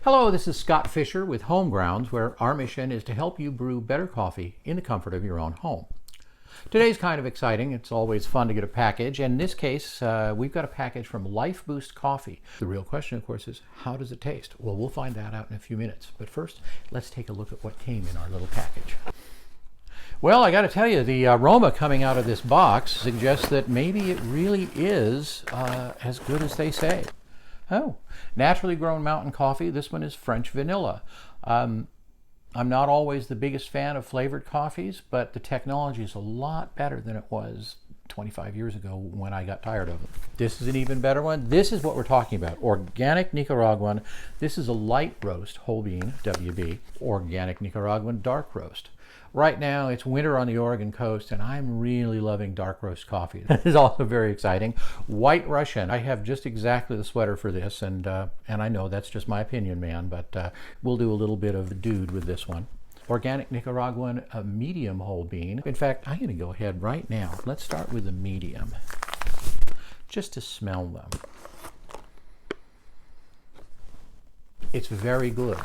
Hello, this is Scott Fisher with HomeGrounds, where our mission is to help you brew better coffee in the comfort of your own home. Today's kind of exciting. It's always fun to get a package. And in this case, we've got a package from Lifeboost Coffee. The real question, of course, is how does it taste? Well, we'll find that out in a few minutes. But first, let's take a look at what came in our little package. Well, I got to tell you, the aroma coming out of this box suggests that maybe it really is as good as they say. Oh, naturally grown mountain coffee. This one is French vanilla. I'm not always the biggest fan of flavored coffees, but the technology is a lot better than it was 25 years ago when I got tired of it. This is an even better one. This is what we're talking about. Organic Nicaraguan. This is a light roast, whole bean, WB. Organic Nicaraguan dark roast. Right now, it's winter on the Oregon coast, and I'm really loving dark roast coffee. That is also very exciting. White Russian. I have just exactly the sweater for this, and I know that's just my opinion, man, but we'll do a little bit of dude with this one. Organic Nicaraguan, a medium whole bean. In fact, I'm going to go ahead right now. Let's start with the medium, just to smell them. It's very good.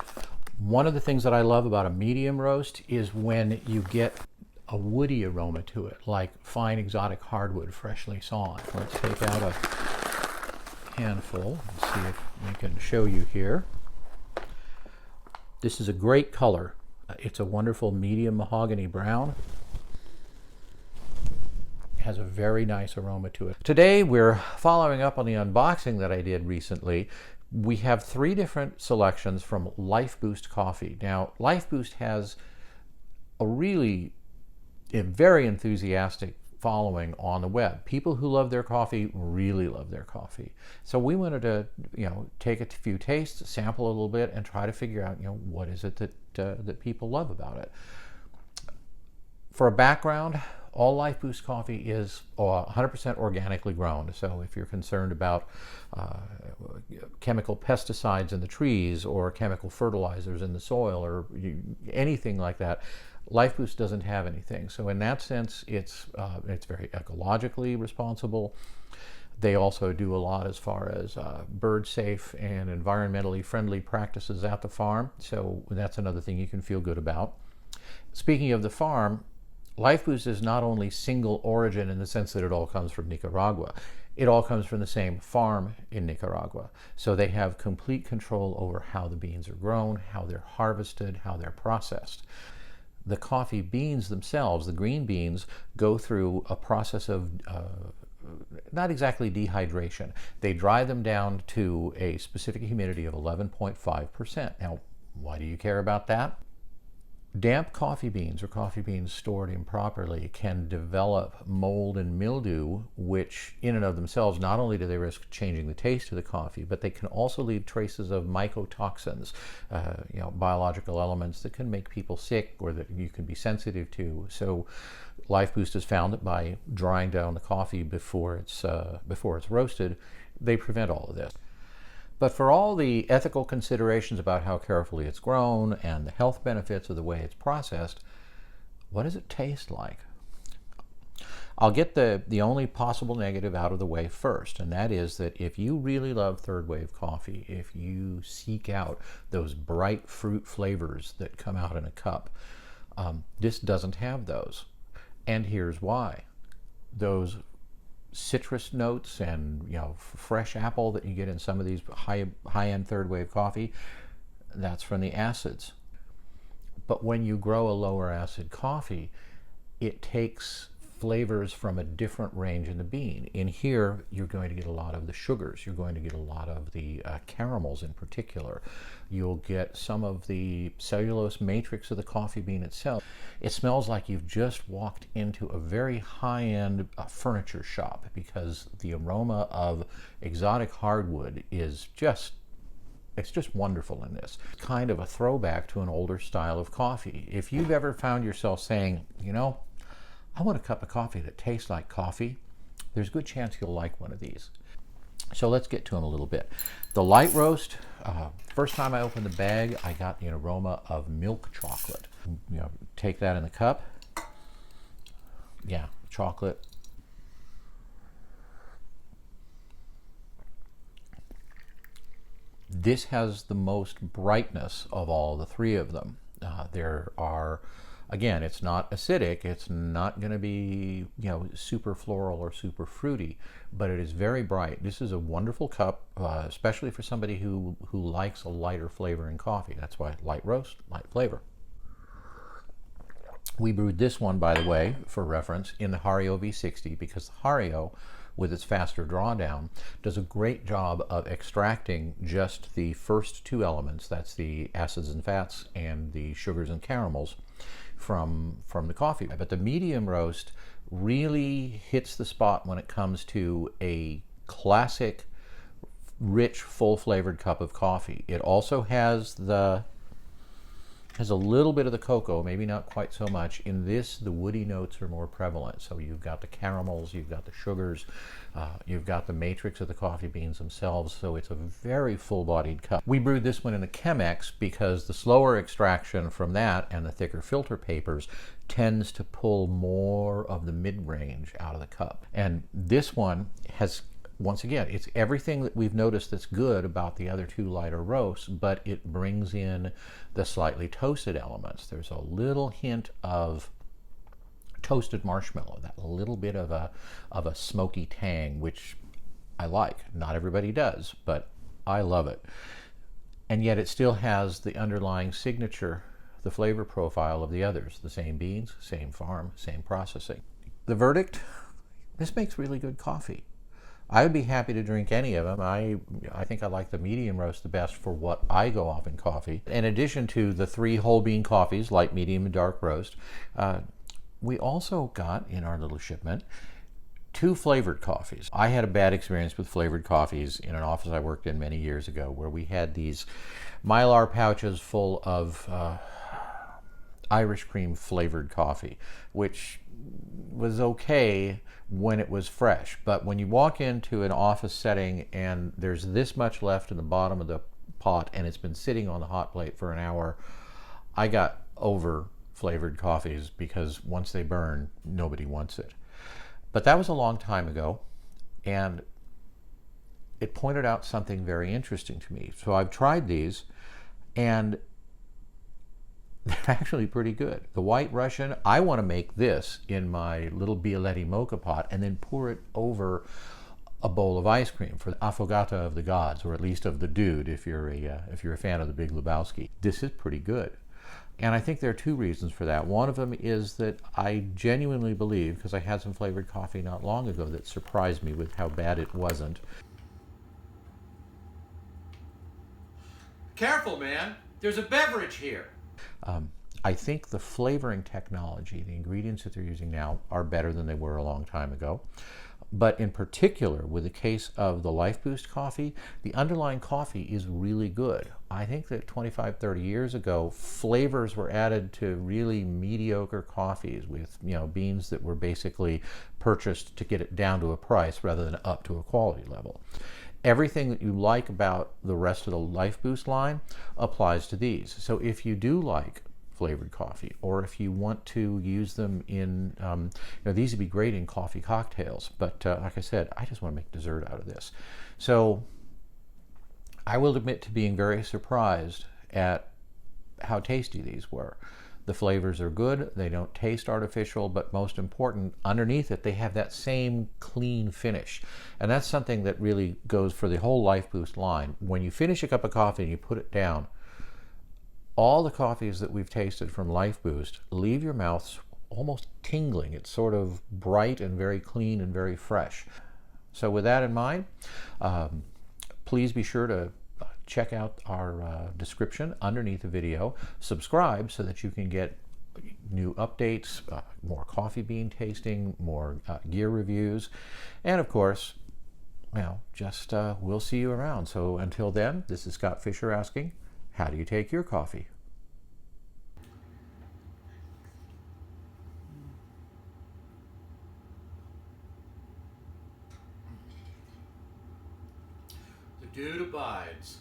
One of the things that I love about a medium roast is when you get a woody aroma to it, like fine exotic hardwood freshly sawn. Let's take out a handful and see if we can show you here. This is a great color. It's a wonderful medium mahogany brown. It has a very nice aroma to it. Today we're following up on the unboxing that I did recently. We have 3 different selections from Lifeboost Coffee. Now, Lifeboost has a very enthusiastic following on the web. People who love their coffee really love their coffee. So we wanted to, take a few tastes, sample a little bit, and try to figure out, what is it that people love about it. For a background, all Lifeboost coffee is 100% organically grown. So if you're concerned about chemical pesticides in the trees or chemical fertilizers in the soil or anything like that, Lifeboost doesn't have anything. So in that sense, it's very ecologically responsible. They also do a lot as far as bird safe and environmentally friendly practices at the farm. So that's another thing you can feel good about. Speaking of the farm, Lifeboost is not only single origin in the sense that it all comes from Nicaragua. It all comes from the same farm in Nicaragua. So they have complete control over how the beans are grown, how they're harvested, how they're processed. The coffee beans themselves, the green beans, go through a process of not exactly dehydration. They dry them down to a specific humidity of 11.5%. Now, why do you care about that? Damp coffee beans or coffee beans stored improperly can develop mold and mildew, which in and of themselves, not only do they risk changing the taste of the coffee, but they can also leave traces of mycotoxins, biological elements that can make people sick or that you can be sensitive to. So Lifeboost has found that by drying down the coffee before it's roasted, they prevent all of this. But for all the ethical considerations about how carefully it's grown and the health benefits of the way it's processed, what does it taste like? I'll get the only possible negative out of the way first, and that is that if you really love third wave coffee, if you seek out those bright fruit flavors that come out in a cup, this doesn't have those. And here's why. Those citrus notes and fresh apple that you get in some of these high-end third wave coffee, that's from the acids. But when you grow a lower acid coffee, it takes flavors from a different range in the bean. In here, you're going to get a lot of the sugars. You're going to get a lot of the caramels in particular. You'll get some of the cellulose matrix of the coffee bean itself. It smells like you've just walked into a very high-end furniture shop because the aroma of exotic hardwood is just wonderful in this. Kind of a throwback to an older style of coffee. If you've ever found yourself saying, I want a cup of coffee that tastes like coffee, there's a good chance you'll like one of these. So let's get to them a little bit. The light roast, first time I opened the bag, I got an aroma of milk chocolate. Take that in the cup. Yeah, chocolate. This has the most brightness of all the three of them. There are, again, it's not acidic. It's not going to be, super floral or super fruity, but it is very bright. This is a wonderful cup, especially for somebody who likes a lighter flavor in coffee. That's why light roast, light flavor. We brewed this one, by the way, for reference, in the Hario V60 because the Hario, with its faster drawdown, does a great job of extracting just the first two elements, that's the acids and fats and the sugars and caramels, from the coffee. But the medium roast really hits the spot when it comes to a classic, rich, full-flavored cup of coffee. It also has a little bit of the cocoa, maybe not quite so much. In this, the woody notes are more prevalent. So you've got the caramels, you've got the sugars, you've got the matrix of the coffee beans themselves. So it's a very full-bodied cup. We brewed this one in a Chemex because the slower extraction from that and the thicker filter papers tends to pull more of the mid-range out of the cup. And this one has, once again, it's everything that we've noticed that's good about the other two lighter roasts, but it brings in the slightly toasted elements. There's a little hint of toasted marshmallow, that little bit of a smoky tang, which I like. Not everybody does, but I love it. And yet it still has the underlying signature, the flavor profile of the others. The same beans, same farm, same processing. The verdict? This makes really good coffee. I would be happy to drink any of them. I think I like the medium roast the best for what I go off in coffee. In addition to the 3 whole bean coffees, light, medium, and dark roast, we also got in our little shipment 2 flavored coffees. I had a bad experience with flavored coffees in an office I worked in many years ago where we had these Mylar pouches full of Irish cream flavored coffee, which was okay when it was fresh, but when you walk into an office setting and there's this much left in the bottom of the pot and it's been sitting on the hot plate for an hour, I got over flavored coffees because once they burn, nobody wants it. But that was a long time ago, and it pointed out something very interesting to me. So I've tried these, and they're actually pretty good. The White Russian, I want to make this in my little Bialetti mocha pot and then pour it over a bowl of ice cream for the affogato of the gods, or at least of the dude if you're a fan of the Big Lebowski. This is pretty good. And I think there are 2 reasons for that. One of them is that I genuinely believe, because I had some flavored coffee not long ago that surprised me with how bad it wasn't. Careful, man. There's a beverage here. I think the flavoring technology, the ingredients that they're using now, are better than they were a long time ago. But in particular, with the case of the Lifeboost coffee, the underlying coffee is really good. I think that 25, 30 years ago, flavors were added to really mediocre coffees with, beans that were basically purchased to get it down to a price rather than up to a quality level. Everything that you like about the rest of the Lifeboost line applies to these. So if you do like flavored coffee, or if you want to use them in, these would be great in coffee cocktails. But like I said, I just want to make dessert out of this. So I will admit to being very surprised at how tasty these were. The flavors are good, they don't taste artificial, but most important, underneath it, they have that same clean finish. And that's something that really goes for the whole Lifeboost line. When you finish a cup of coffee and you put it down, all the coffees that we've tasted from Lifeboost leave your mouth almost tingling. It's sort of bright and very clean and very fresh. So with that in mind, please be sure to check out our description underneath the video. Subscribe so that you can get new updates, more coffee bean tasting, more gear reviews, and of course, we'll see you around. So until then, this is Scott Fisher asking, how do you take your coffee? The dude abides.